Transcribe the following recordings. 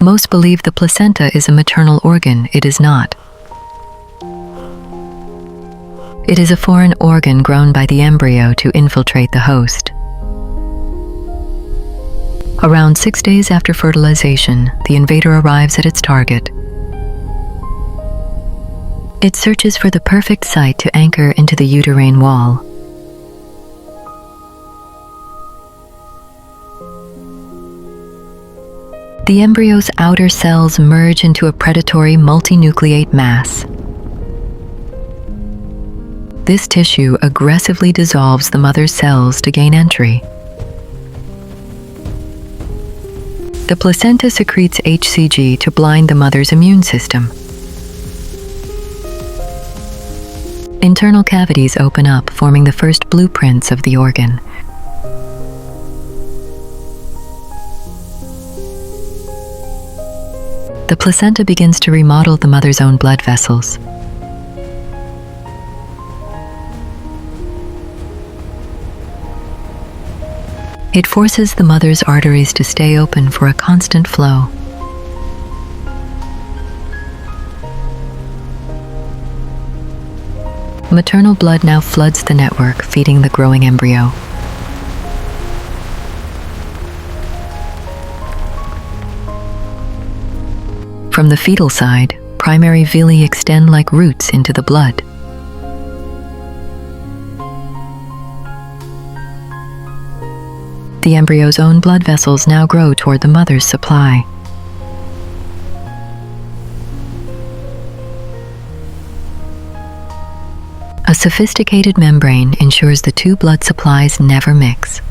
Most believe the placenta is a maternal organ. It is not. It is a foreign organ grown by the embryo to infiltrate the host. Around 6 days after fertilization, the invader arrives at its target. It searches for the perfect site to anchor into the uterine wall. The embryo's outer cells merge into a predatory multinucleate mass. This tissue aggressively dissolves the mother's cells to gain entry. The placenta secretes HCG to blind the mother's immune system. Internal cavities open up, forming the first blueprints of the organ. The placenta begins to remodel the mother's own blood vessels. It forces the mother's arteries to stay open for a constant flow. Maternal blood now floods the network, feeding the growing embryo. From the fetal side, primary villi extend like roots into the blood. The embryo's own blood vessels now grow toward the mother's supply. A sophisticated membrane ensures the two blood supplies never mix.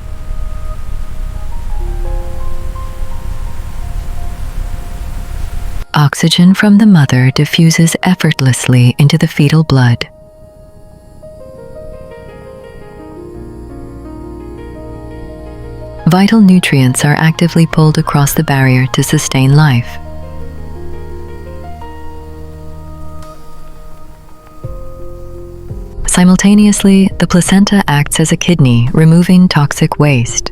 Oxygen from the mother diffuses effortlessly into the fetal blood. Vital nutrients are actively pulled across the barrier to sustain life. Simultaneously, the placenta acts as a kidney, removing toxic waste.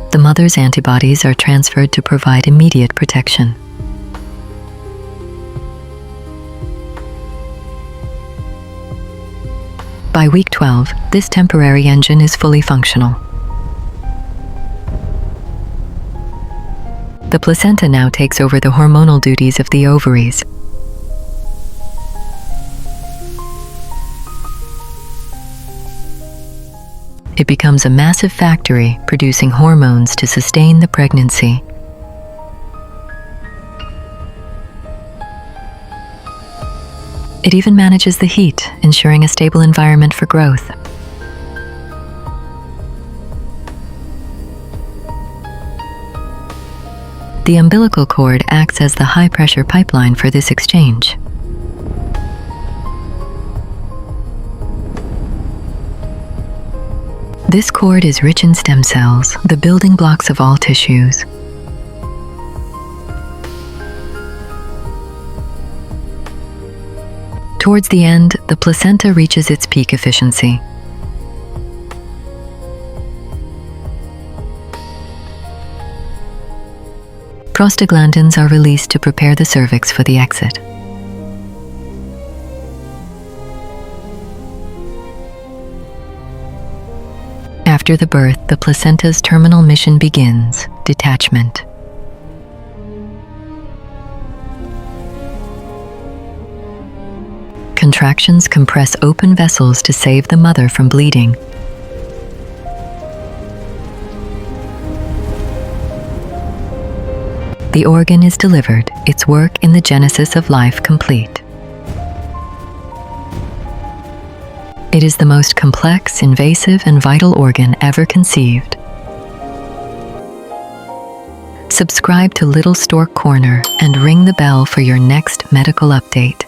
The mother's antibodies are transferred to provide immediate protection. By week 12, this temporary engine is fully functional. The placenta now takes over the hormonal duties of the ovaries. It becomes a massive factory, producing hormones to sustain the pregnancy. It even manages the heat, ensuring a stable environment for growth. The umbilical cord acts as the high-pressure pipeline for this exchange. This cord is rich in stem cells, the building blocks of all tissues. Towards the end, the placenta reaches its peak efficiency. Prostaglandins are released to prepare the cervix for the exit. After the birth, the placenta's terminal mission begins: detachment. Contractions compress open vessels to save the mother from bleeding. The organ is delivered, its work in the genesis of life complete. It is the most complex, invasive, and vital organ ever conceived. Subscribe to Little Stork Corner and ring the bell for your next medical update.